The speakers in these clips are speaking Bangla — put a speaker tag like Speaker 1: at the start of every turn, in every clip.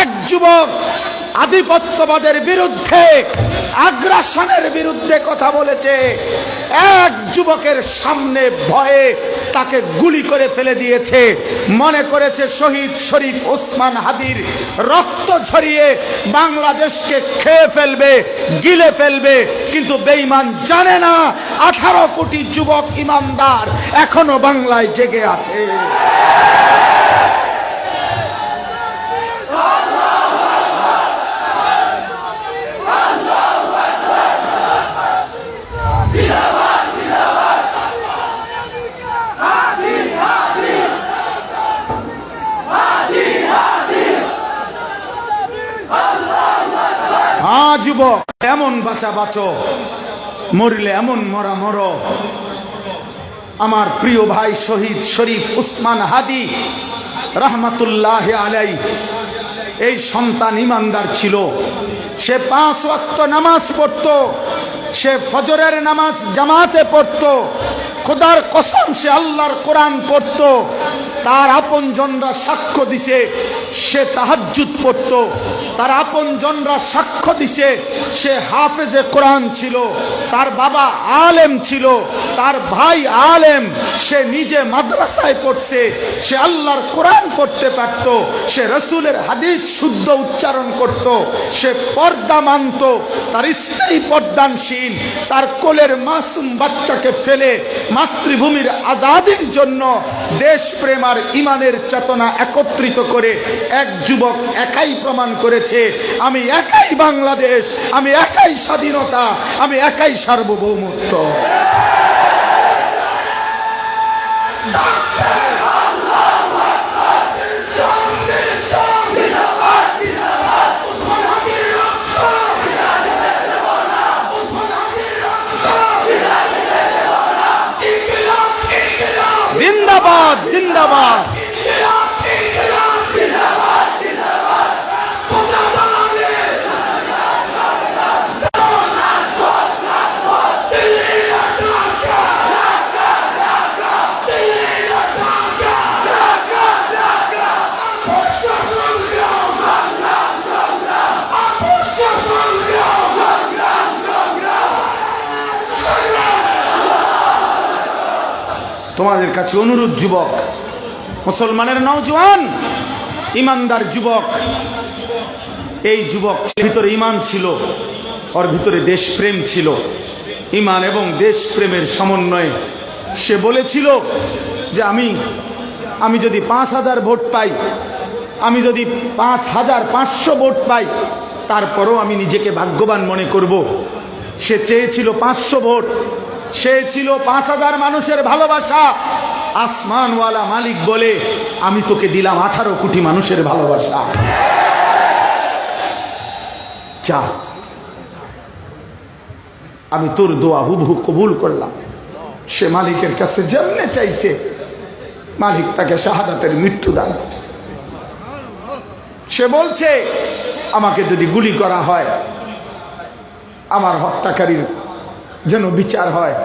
Speaker 1: এক যুবক আধিপত্যবাদের বিরুদ্ধে, আগ্রাসনের বিরুদ্ধে কথা বলেছে। এক যুবকের সামনে ভয়ে তাকে গুলি করে ফেলে দিয়েছে। মনে করেছে শহীদ শরীফ ওসমান হাদির রক্ত ঝরিয়ে বাংলাদেশকে খেয়ে ফেলবে, গিলে ফেলবে। কিন্তু বেঈমান জানে না 18 কোটি যুবক ইমানদার এখনো বাংলায় জেগে আছে। হ্যাঁ যুবক, এমন বাঁচা বাঁচো, মরলে এমন মরা মরো। আমার প্রিয় ভাই শহীদ শরীফ উসমান হাদি রহমতুল্লাহ আলাই, এই সন্তান ইমানদার ছিল। সে 5 ওয়াক্ত নামাজ পড়তো, সে ফজরের নামাজ জামাতে পড়তো, খোদার কসম সে আল্লাহর কোরআন পড়তো। তার আপনজনরা সাক্ষ্য দিছে সে তাহাজ্জুদ পড়তো। তার আপনজনরা সাক্ষ্য দিছে সে হাফেজে কোরআন ছিল। তার বাবা আলেম ছিল, তার ভাই আলেম, সে নিজে মাদ্রাসায় পড়ছে, সে আল্লাহর কোরআন পড়তে পারত, সে রসুলের হাদিস শুদ্ধ উচ্চারণ করত, সে পর্দা মানত। তার স্ত্রী পর্দানশীল। তার কোলের মাসুম বাচ্চাকে ফেলে মাতৃভূমির আজাদির জন্য দেশপ্রেম আর ইমানের চেতনা একত্রিত করে এক যুবক একাই প্রমাণ করেছে, আমি একাই বাংলাদেশ, আমি একাই স্বাধীনতা, আমি একাই সার্বভৌমত্ব। জিন্দাবাদ জিন্দাবাদ। তোমাদের কাছে অনুরোধ যুবক, মুসলমানের নওজওয়ান ইমানদার যুবক, এই যুবক ভিতরে ইমান ছিল, ওর ভিতরে দেশপ্রেম ছিল। ইমান এবং দেশপ্রেমের সমন্বয়ে সে বলেছিল যে আমি যদি 5000 ভোট পাই, আমি যদি 5500 ভোট পাই, তারপরও আমি নিজেকে ভাগ্যবান মনে করব। সে চেয়েছিল 500 ভোট, সে ছিল 5000 মানুষের ভালোবাসা। আসমানওয়ালা মালিক বলে, আমি তোকে দিলাম 18 কোটি মানুষের ভালোবাসা। চা, আমি তোর দোয়া হুবহু কবুল করলাম। সে মালিকের কাছে যেমনে চাইছে, মালিক তাকে শাহাদাতের মৃত্যু দান করছে। সে বলছে, আমাকে যদি গুলি করা হয়, আমার হত্যাকারীর যেন বিচার হয়।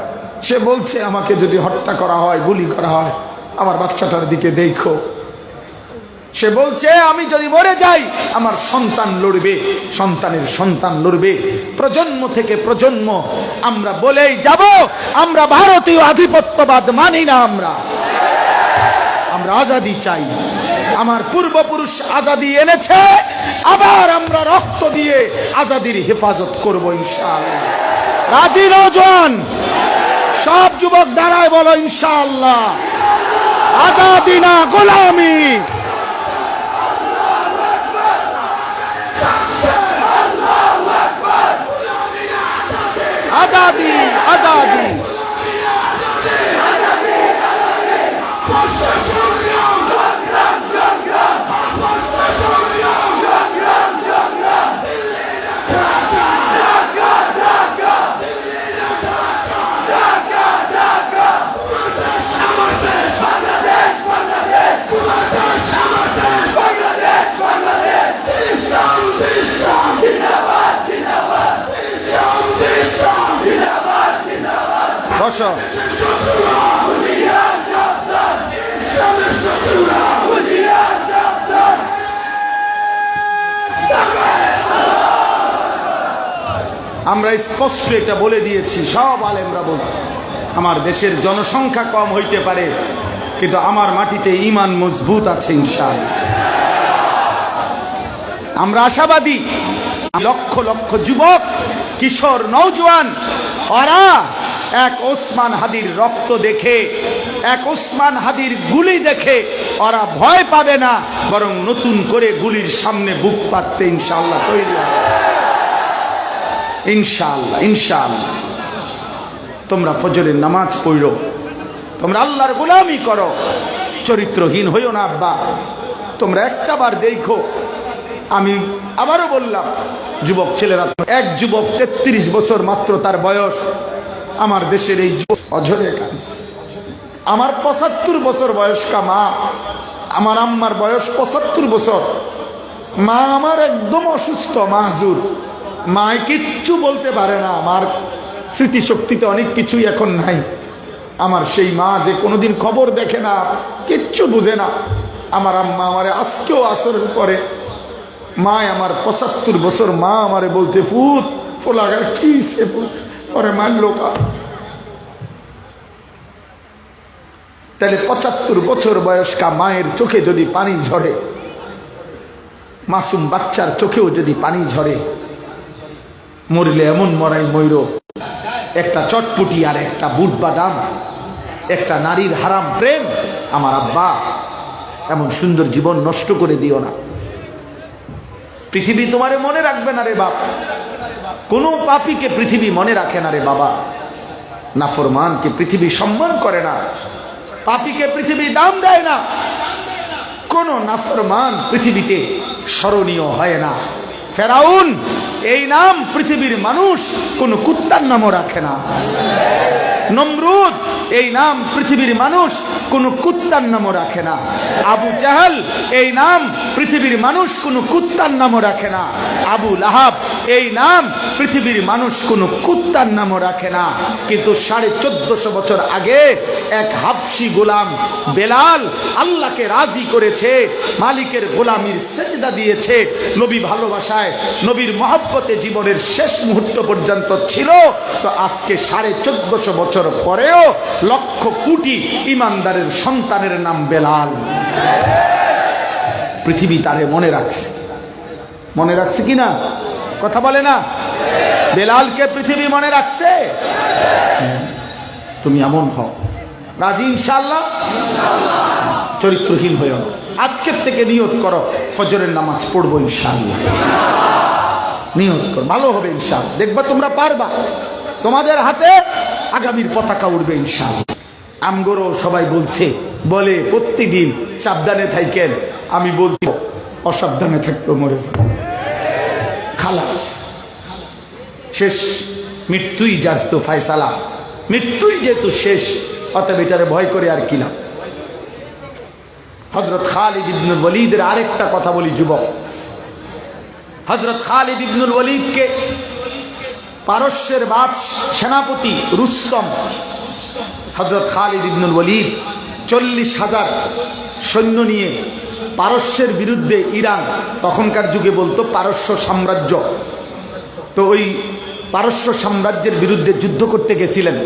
Speaker 1: সে বলছে, আমাকে যদি হত্যা করা হয়, গুলি করা হয়, আমার বাচ্চাটার দিকে দেখো। সে বলছে, আমি যদি মরে যাই, আমার সন্তান লড়বে, সন্তানের সন্তান লড়বে, প্রজন্ম থেকে প্রজন্ম আমরা বলেই যাব, আমরা ভারতীয় আধিপত্যবাদ মানি না। আমরা আজাদি চাই। আমার পূর্বপুরুষ আজাদি এনেছে, আবার আমরা রক্ত দিয়ে আজাদির হেফাজত করব ইনশাআল্লাহ। রাজি নওজোয়ান সব যুবক দাঁড়ায় বলো ইনশাআল্লাহ। আজাদি না গোলামি। আজাদি আজাদি। বসো। আমরা স্পষ্ট এটা বলে দিয়েছি, সব আলেমরা বলে, আমার দেশের জনসংখ্যা কম হইতে পারে, কিন্তু আমার মাটিতে ঈমান মজবুত আছে ইনশাআল্লাহ। আমরা আশাবাদী। লক্ষ লক্ষ যুবক, কিশোর, নওজোয়ান, ওরা এক ওসমান হাদির রক্ত দেখে, এক ওসমান হাদির গুলি দেখে ওরা ভয় পাবে না, বরং নতুন করে গুলির সামনে বুক পাততে ইনশাআল্লাহ তৈরি হবে। ইনশাআল্লাহ, ইনশাআল্লাহ। তোমরা ফজরের নামাজ পড়ো, তোমরা আল্লাহর গোলামি করো, চরিত্রহীন হইও না আব্বা। তোমরা একটা বার দেখো, আমি আবারও বললাম, যুবক ছেলেরা, এক যুবক 33 বছর মাত্র তার বয়স, আমার দেশের এই অঝরে কাজ। আমার 75 বছর বয়স্কা মা, আমার আম্মার বয়স 75 বছর, মা আমার একদম অসুস্থ, মাহজুর, মা কিচ্ছু বলতে পারে না, আমার স্মৃতিশক্তিতে অনেক কিছুই এখন নাই। আমার সেই মা যে কোনোদিন খবর দেখে না, কিচ্ছু বুঝে না, আমার আম্মা আমারে আজকেও আসরের পরে, মা আমার 75 বছর মা আমারে বলতে, ফুট ফোলাগার কি সে ফুট পরে মানলো কা। তাহলে 75 বছর বয়স্কা মায়ের চোখে যদি পানি ঝরে, মাসুম বাচ্চার চোখেও যদি পানি ঝরে, মরলে এমন মরাই ময়ূর, একটা চটপুটি আর একটা বুট বাদাম, একটা নারীর হারাম প্রেম। আমার আব্বা, এমন সুন্দর জীবন নষ্ট করে দিও না। পৃথিবী তোমারে মনে রাখবে না রে বাপ, কোনো পাপীকে পৃথিবী মনে রাখে না রে বাবা। নাফরমানকে পৃথিবী সম্মান করে না, পাপীকে পৃথিবী দাম দেয় না, কোন নাফরমান পৃথিবীতে স্মরণীয় হয় না। ফেরাউন এই নাম পৃথিবীর মানুষ কোন কুত্তার নামও রাখে না। নমরুদ এই নাম পৃথিবীর মানুষ কোন কুত্তার নামও রাখে না। আবু জাহাল এই নাম পৃথিবীর মানুষ কোন কুত্তার নামও রাখে না। আবু লাহাব এই নাম পৃথিবীর মানুষ কোন কুত্তার নামও রাখে না। কিন্তু 1450 বছর আগে এক হাবশি গোলাম বেলাল আল্লাহকে রাজি করেছে, মালিকের গোলামির সেজদা দিয়েছে, নবী ভালোবাসায়, নবীর মহব্বতে জীবনের শেষ মুহূর্ত পর্যন্ত ছিল। তো আজকে 1450 বছর পরেও লক্ষ কোটি ইমানদারের সন্তানের নাম বেলাল। পৃথিবী তারে মনে রাখছে, মনে রাখছে কিনা কথা বলে না? বেলালকে পৃথিবী মনে রাখছে। তুমি এমন হও, রাজি ইনশাআল্লাহ? চরিত্রহীন হইও না। আজকের থেকে নিয়ত করো, ফজরের নামাজ পড়বো ইনশাআল্লাহ। নিয়ত করো, ভালো হবে ইনশাআল্লাহ। দেখবা তোমরা পারবা, তোমাদের হাতে আগামীর পতাকা উঠবে ইনশাআল্লাহ। আমগরও সবাই বলছে, বলে প্রত্যেকদিন সাবধানে থাকেন। আমি বলছি অসাবধানে থাকলেও মরে যাবে, খালাস শেষ, মৃত্যুই যার তো ফায়সালা, মৃত্যুই যেহেতু শেষ, অতএব এটারে ভয় করে আর কি না। হযরত খালিদ ইবনুল ওয়ালিদের আরেকটা কথা বলি যুবক। হযরত খালিদ ইবনুল ওয়ালিদকে পারস্যের সেনাপতি রুস্তম, হযরত খালিদ ইবনুল ওয়ালিদ 40,000 সৈন্য নিয়ে পারস্যের বিরুদ্ধে, ইরান তখনকার যুগে বলতো পারস্য সাম্রাজ্য, তো ওই পারস্য সাম্রাজ্যের বিরুদ্ধে যুদ্ধ করতে গেছিলেন।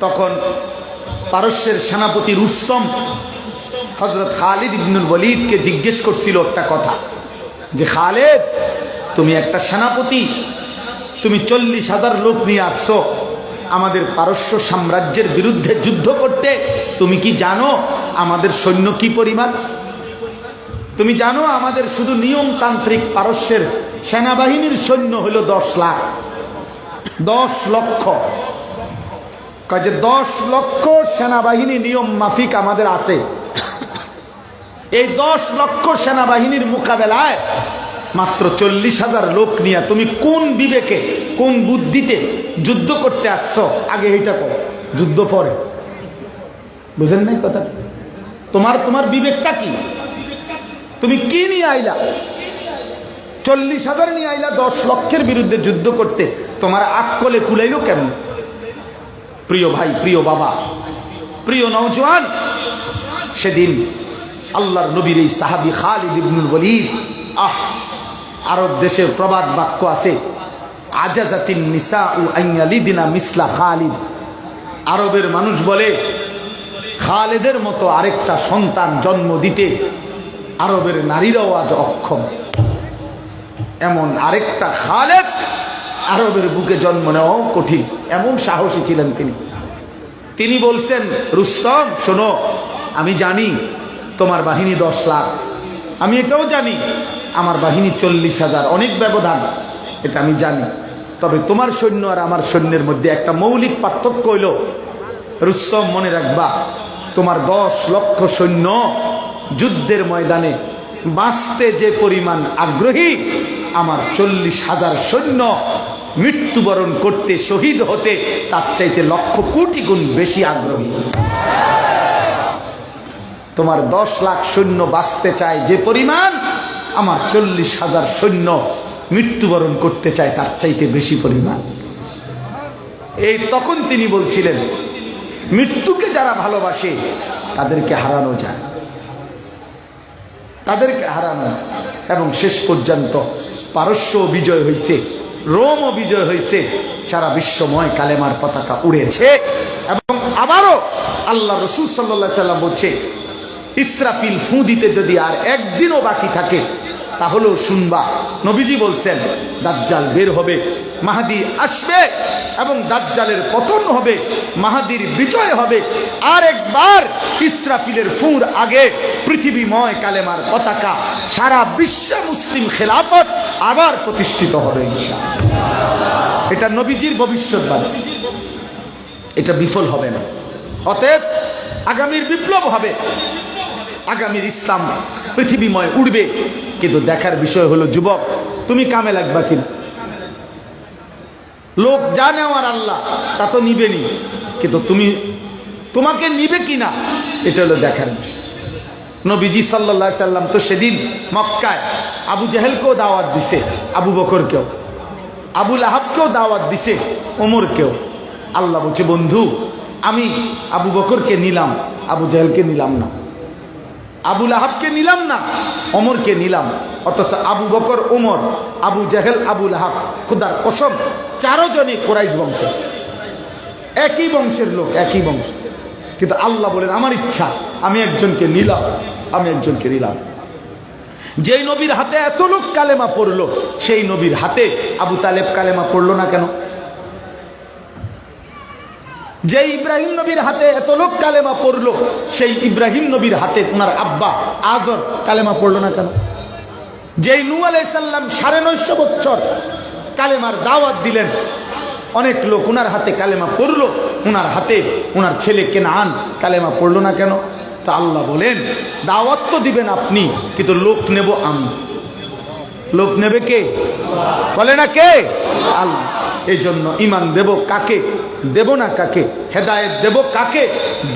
Speaker 1: তখন পারস্যের সেনাপতি রুস্তম হযরত খালিদ ইবনুল ওয়ালিদকে জিজ্ঞেস করছিল একটা কথা, যে খালেদ, তুমি একটা সেনাপতি, তুমি 40,000 লোক নিয়ে আসছো আমাদের পারস্য সাম্রাজ্যের বিরুদ্ধে যুদ্ধ করতে। তুমি কি জানো আমাদের সৈন্য কি পরিমাণ? তুমি জানো আমাদের শুধু নিয়মতান্ত্রিক পারস্যের সেনাবাহিনীর সৈন্য হলো 10 লাখ, 10 লক্ষ। কাজে 10 লক্ষ সেনাবাহিনী নিয়ম মাফিক আমাদের আছে। এই 10 লক্ষ সেনাবাহিনীর মোকাবেলায় মাত্র 40,000 লোক নিয়ে তুমি কোন বিবেকে, কোন বুদ্ধিতে যুদ্ধ করতে আসছো? আগে এইটা করো, যুদ্ধ পরে। বুঝেন নাই কথা? তোমার বিবেকটা কি? তুমি কি নিয়ে আইলা? 40,000 নিয়ে আইলা 10 লক্ষের বিরুদ্ধে যুদ্ধ করতে, তোমার আকলে কুলাইলো কেমন? প্রিয় ভাই, প্রিয় বাবা, প্রিয় নওজোয়ান, সেদিন আল্লাহর নবীর এই সাহাবী খালিদ ইবনুল ওয়ালিদ, আরব দেশের প্রবাদ বাক্য আছে, আজাজাতিন নিসাউ আইয়ালিদিনা মিসলা খালিদ। আরবের মানুষ বলে খালেদের মতো আরেকটা সন্তান জন্ম দিতে আরবের নারীরাও আজ অক্ষম। এমন আরেকটা খালেদ আরবের বুকে জন্ম নেওয়াও কঠিন, এমন সাহসী ছিলেন তিনি। তিনি বলছেন, রুস্তম শোনো, আমি জানি তোমার বাহিনী 10 লাখ, আমি এটাও জানি আমার বাহিনী 40,000, অনেক ব্যবধান, এটা আমি জানি। তবে তোমার সৈন্য আর আমার সৈন্যের মধ্যে একটা মৌলিক পার্থক্য হইল, রুস্তম মনে রাখবা, তোমার 10 লক্ষ সৈন্য যুদ্ধের ময়দানে বাঁচতে যে পরিমাণ আগ্রহী, আমার 40,000 সৈন্য মৃত্যুবরণ করতে, শহীদ হতে তার চাইতে লক্ষ কোটি গুণ বেশি আগ্রহী। তোমার 10 লাখ সৈন্য বাঁচতে চায় যে পরিমাণ, আমার 40,000 সৈন্য মৃত্যুবরণ করতে চায় তার চাইতে বেশি পরিমাণ। এই তখন তিনি বলছিলেন, মৃত্যুকে যারা ভালোবাসে তাদেরকে হারানো যায়, তাদেরকে হারানো। এবং শেষ পর্যন্ত পারস্য বিজয় হয়েছে, রোমও বিজয় হয়েছে, সারা বিশ্বময় কালেমার পতাকা উড়েছে। এবং আবারও আল্লাহ রাসূল সাল্লাল্লাহু আলাইহি সাল্লাম বলছে, ইসরাফিল ফু দিতে যদি আর একদিনও বাকি থাকে তাহলেও শুনবা, নবীজি বলছেন দাজ্জাল বের হবে, মাহদী আসবে এবং দাজ্জালের পতন হবে, মাহদীর বিজয় হবে। আর একবার ইসরাফিলের ফুর আগে পৃথিবীময় কালেমার পতাকা, সারা বিশ্বে মুসলিম খেলাফত আবার প্রতিষ্ঠিত হবে ইনশাআল্লাহ। এটা নবীজির ভবিষ্যৎবাণী, এটা বিফল হবে না। অতএব আগামীর বিপ্লব হবে, আগামীর ইসলাম পৃথিবীময় উড়বে। কিন্তু দেখার বিষয় হলো, যুবক তুমি কামে লাগবা কিনা। লোক যা নেওয়ার আল্লাহ তা তো নিবেনি, কিন্তু তোমাকে নিবে কিনা এটা হলো দেখার বিষয়। নবীজি সাল্লাল্লাহু আলাইহি সাল্লাম তো সেদিন মক্কায় আবু জেহেলকেও দাওয়াত দিছে, আবু বকরকেও, আবু লাহাবকেও দাওয়াত দিছে, ওমরকেও। আল্লাহ বলছে, বন্ধু আমি আবু বকরকে নিলাম, আবু জেহেলকে নিলাম না, আবু লাহাবকে নিলাম না, ওমরকে নিলাম। অথচ আবু বকর, ওমর, আবু জেহেল, আবু লাহাব, খুদার কসম 4 জনই কুরাইশ বংশের, একই বংশের লোক, একই বংশ। কিন্তু আল্লাহ বলেন, আমার ইচ্ছা আমি একজনকে নিলাম, আমি একজনকে নিলাম। যেই নবীর হাতে এত লোক কালেমা পড়লো, সেই নবীর হাতে আবু তালেব কালেমা পড়লো না কেন? যে ইব্রাহিম নবীর হাতে এত লোক কালেমা পড়লো, সেই ইব্রাহিম নবীর হাতে ওনার আব্বা আজর কালেমা পড়লো না কেন? যেই নূহ আলাইহিস সালাম 950 বছর কালেমার দাওয়াত দিলেন, অনেক লোক ওনার হাতে কালেমা পড়লো, ওনার হাতে ওনার ছেলে কেনান কালেমা পড়লো না কেন? তা আল্লাহ বলেন, দাওয়াত তো দিবেন আপনি, কিন্তু লোক নেব আমি। লোক নেবে কে? বলে না কে? আল্লাহ। এই জন্য ইমান দেব কাকে, দেব না কাকে, হেদায়েত দেব কাকে,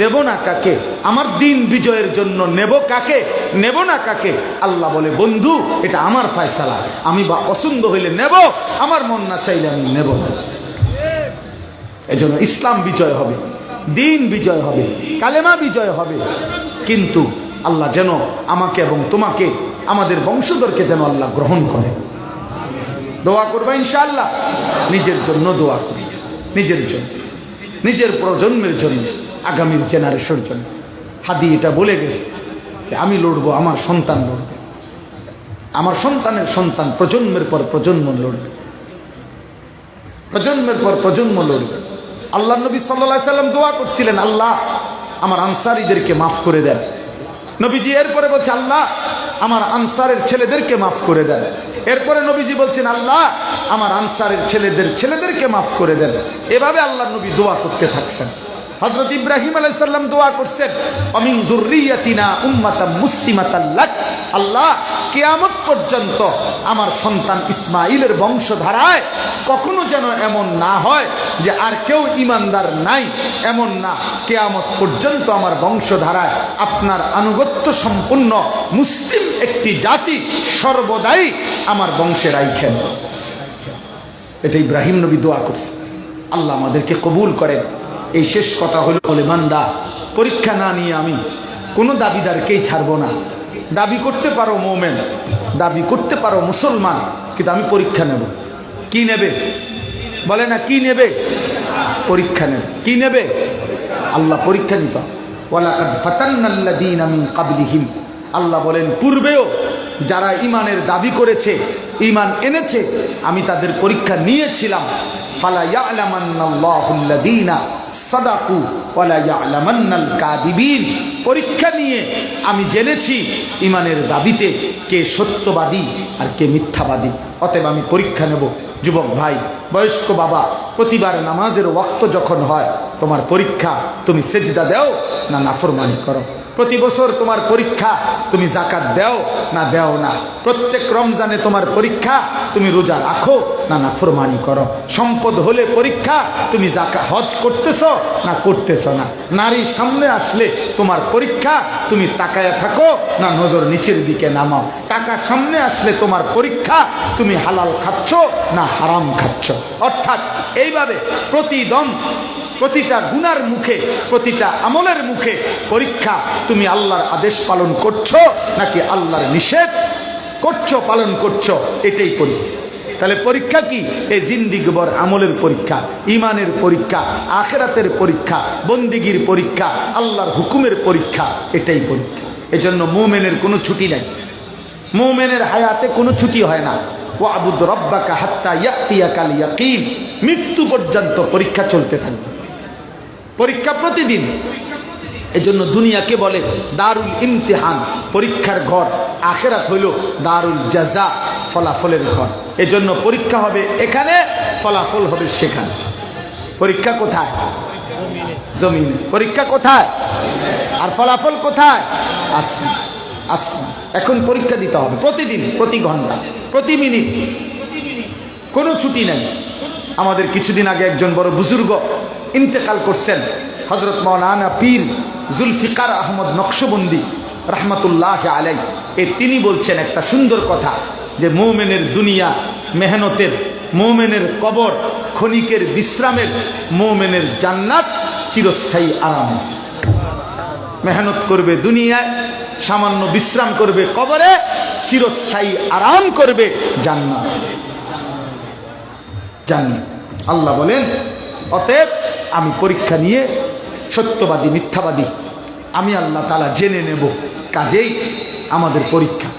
Speaker 1: দেব না কাকে, আমার দিন বিজয়ের জন্য নেব কাকে, নেব না কাকে। আল্লাহ বলে, বন্ধু এটা আমার ফয়সালা, আমি বা পছন্দ হইলে নেব, আমার মন না চাইলে আমি নেব না। এজন্য ইসলাম বিজয় হবে, দিন বিজয় হবে, কালেমা বিজয় হবে। কিন্তু আল্লাহ যেন আমাকে এবং তোমাকে, আমাদের বংশধরকে যেন আল্লাহ গ্রহণ করে। দোয়া করবা ইনশাআল্লাহ, নিজের জন্য দোয়া করি, নিজের জন্য, নিজের প্রজন্মের জন্য, আগামীর জেনারেশনের জন্য। হাদি এটা বলে গেছে যে আমি লড়বো, আমার সন্তান লড়বে, আমার সন্তানের সন্তান প্রজন্মের পর প্রজন্ম লড়বে, প্রজন্মের পর প্রজন্ম লড়বে। আল্লাহ নবী সাল্লাল্লাহু আলাইহি সাল্লাম দোয়া করছিলেন, আল্লাহ আমার আনসারীদেরকে মাফ করে দেন। নবীজি এরপরে বলছে, আল্লাহ আমার আনসারের ছেলেদেরকে মাফ করে দেন। এরপরে নবীজি বলছেন, আল্লাহ আমার আনসারের ছেলেদেরকে মাফ করে দেন। এভাবে আল্লাহ নবী দোয়া করতে থাকছেন। হযরত ইব্রাহিম আলাইহিস সালাম দোয়া করছেন, আমিন যুররিয়াতিনা উম্মাতাম মুসলিমাতাল লাক, আল্লাহ কিয়ামত পর্যন্ত আমার সন্তান ইসমাইলের বংশধারায় কখনো যেন এমন না হয় যে আর কেউ ঈমানদার নাই, এমন না, কিয়ামত পর্যন্ত আমার বংশধারায় আপনার আনুগত্য সম্পন্ন মুসলিম একটি জাতি সর্বদাই আমার বংশে রাখেন। এটা ইব্রাহিম নবী দোয়া করছে। আল্লাহ আমাদেরকে কবুল করেন। এই শেষ কথা হলো, বলে বান্দা পরীক্ষা না নিয়ে আমি কোনো দাবিদারকেই ছাড়বো না। দাবি করতে পারো মোমেন, দাবি করতে পারো মুসলমান, কিন্তু আমি পরীক্ষা নেব। কি নেবে? বলে না কি নেবে? পরীক্ষা নেবে। কি নেবে? আল্লাহ পরীক্ষা নিত। ওয়ালাকাদ ফাতান্নাল্লাযীনা মিন ক্বাবলিহিম, আল্লাহ বলেন পূর্বেও যারা ঈমানের দাবি করেছে, ঈমান এনেছে, আমি তাদের পরীক্ষা নিয়েছিলাম। ফালা ইয়ালামান্নাল্লাহুল্লাযীনা সাদাকু ওয়ালা ইয়ালামান্নাল কাযিবিন, পরীক্ষা নিয়ে আমি জেনেছি ঈমানের দাবিতে কে সত্যবাদী আর কে মিথ্যাবাদী। অতএব আমি পরীক্ষা নেব। যুবক ভাই, বয়স্ক বাবা, প্রতিবার নামাজের ওয়াক্ত যখন হয় তোমার পরীক্ষা তুমি সেজদা দাও না নাফরমানি করো। প্রতি বছর তোমার পরীক্ষা তুমি যাকাত দাও না দাও না। প্রত্যেক রমজানে তোমার পরীক্ষা তুমি রোজা রাখো না নাফরমানি করো। সম্পদ হলে পরীক্ষা তুমি হজ করতেছো না করতেছো না। নারীর সামনে আসলে তোমার পরীক্ষা তুমি তাকায়া থাকো না নজর নিচের দিকে নামাও। টাকা সামনে আসলে তোমার পরীক্ষা তুমি হালাল খাচ্ছ না হারাম খাচ্ছ। অর্থাৎ এইভাবে প্রতিদম প্রতিটা গুনার মুখে, প্রতিটা আমলের মুখে পরীক্ষা তুমি আল্লাহর আদেশ পালন করছো নাকি আল্লাহর নিষেধ করছো পালন করছো, এটাই পরীক্ষা। তাহলে পরীক্ষা কি? এই জিন্দিগিভর আমলের পরীক্ষা, ইমানের পরীক্ষা, আখিরাতের পরীক্ষা, বন্দিগির পরীক্ষা, আল্লাহর হুকুমের পরীক্ষা, এটাই পরীক্ষা। এজন্য মুমিনের কোনো ছুটি নাই। মুমিনের হায়াতে কোনো ছুটি হয় না। ওয়াবুদ রব্বাকা হাত্তা ইয়াতিয়াকাল ইয়াকিন, মৃত্যু পর্যন্ত পরীক্ষা চলতে থাকবে। পরীক্ষা প্রতিদিন। এজন্য দুনিয়াকে বলে দারুল ইমতিহান, পরীক্ষার ঘর। আখিরাত হইল দারুল জাযা, ফলাফলের ঘর। এজন্য পরীক্ষা হবে এখানে, ফলাফল হবে সেখানে। পরীক্ষা কোথায়? জমিনে। পরীক্ষা কোথায়? আর ফলাফল কোথায়? আসমান। আসমান। এখন পরীক্ষা দিতে হবে প্রতিদিন, প্রতি ঘন্টা, প্রতি মিনিট, কোনো ছুটি নেই। আমাদের কিছুদিন আগে একজন বড় বুজুর্গ ইন্তেকাল করছেন, হযরত মাওলানা পীর জুলফিকার আহমদ নকশবন্দি রহমতুল্লাহ আলাই। তিনি বলছেন একটা সুন্দর কথা, যে মুমিনের দুনিয়া মেহনতের, মুমিনের কবর ক্ষণিকের বিশ্রামের, মুমিনের জান্নাত চিরস্থায়ী আরামের। মেহনত করবে দুনিয়ায়, সামান্য বিশ্রাম করবে কবরে, চিরস্থায়ী আরাম করবে জান্নাত। জান্নাত। আল্লাহ বলেন অতএব আমি পরীক্ষা নিয়ে সত্যবাদী মিথ্যাবাদী আমি আল্লাহ তাআলা জেনে নেব। কাজেই আমাদের পরীক্ষা।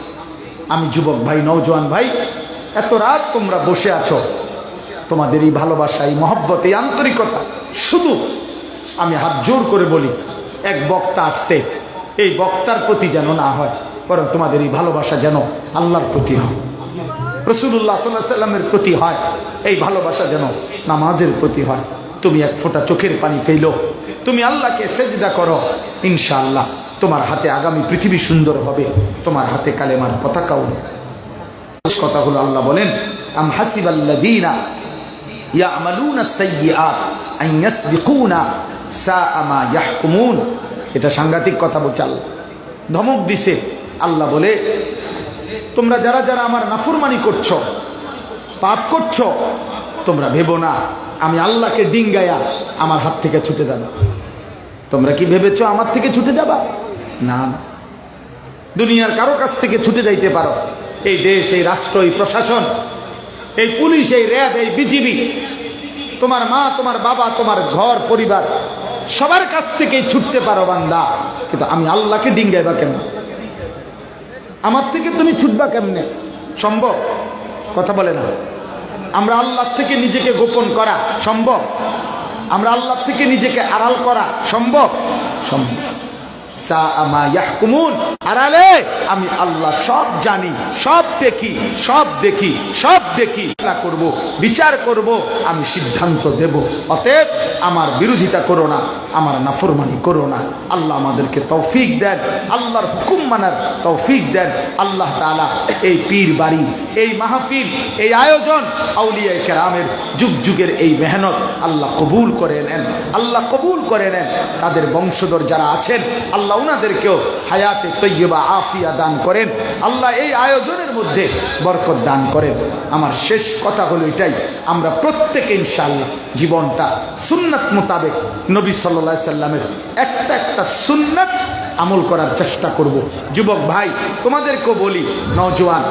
Speaker 1: আমি যুবক ভাই, নওজোয়ান ভাই, এত রাত তোমরা বসে আছো, তোমাদের এই ভালোবাসা, এই মহব্বত, এই আন্তরিকতা, শুধু আমি হাত জোর করে বলি, এক বক্তা আসছে, এই বক্তার প্রতি যেন না হয়, বরং তোমাদের এই ভালোবাসা যেন আল্লাহর প্রতি হয়, রাসূলুল্লাহ সাল্লাল্লাহু আলাইহি ওয়াসাল্লামের প্রতি হয়। এই ভালোবাসা যেন নামাজের প্রতি হয়। তুমি এক ফোঁটা চোখের পানি ফেলো, তুমি আল্লাহকে সেজদা করো, ইনশাআল্লাহ তোমার হাতে আগামী পৃথিবী সুন্দর হবে, তোমার হাতে কালেমার পতাকা উঠবে। কথা হলো আল্লাহ বলেন আম হাসিবাল্লাযীনা ইয়ামালুনাস সাইয়্যাত আন ইয়াসবিকুনা সাআ মা ইয়াহকুমুন। এটা সাংঘাতিক কথা বলছে আল্লাহ, ধমক দিছে। আল্লাহ বলে তোমরা যারা যারা আমার নাফরমানি করছো, পাপ করছো, তোমরা ভেবো না আমি আল্লাহকে ডিঙ্গায়া আমার হাত থেকে ছুটে যাব। তোমরা কি ভেবেছো আমার থেকে ছুটে যাবা? না না, দুনিয়ার কারো কাছ থেকে ছুটে যাইতে পারো। এই দেশ, এই রাষ্ট্র, এই প্রশাসন, এই পুলিশ, এই র্যাব, এই বিজিবি, তোমার মা, তোমার বাবা, তোমার ঘর পরিবার, সবার কাছ থেকেই ছুটতে পারো বান্দা। কিন্তু আমি আল্লাহকে ডিঙ্গাইবা কেমন? আমার থেকে তুমি ছুটবা কেমনে? সম্ভব? কথা বলে না। আমরা আল্লাহ থেকে নিজেকে গোপন করা সম্ভব? আমরা আল্লাহ থেকে নিজেকে আড়াল করা সম্ভব? সম্ভব। সাআ মা ইয়াহকুমুন, আড়ালে আমি আল্লাহ সব জানি, সব দেখি, সব দেখি, সব দেখি, করব, বিচার করব, আমি সিদ্ধান্ত দেব। অতএব আমার বিরোধিতা করো না, আমার নাফরমানি করো না। আল্লাহ আমাদেরকে তৌফিক দেন, আল্লাহর হুকুম মানার তৌফিক দেন। আল্লাহ তাআলা এই পীর বাড়ি, এই মাহফিল, এই আয়োজন, আউলিয়ায়ে কেরামের যুগ যুগের এই মেহনত আল্লাহ কবুল করে নেন, আল্লাহ কবুল করে নেন। তাদের বংশধর যারা আছেন আল্লাহ উনাদেরকেও হায়াতে তৈয়বা আফিয়া দান করেন। আল্লাহ এই আয়োজনের মধ্যে বরকত দান করেন। আমার শেষ কথা হলো এটাই, আমরা প্রত্যেকে ইনশাআল্লাহ জীবনটা সুন্নাত মোতাবেক নবী সাল্লাল্লাহু আলাইহি সাল্লামের একটা একটা সুন্নাত আমল করার চেষ্টা করব। যুবক ভাই তোমাদেরকেও বলি, নওজোয়ান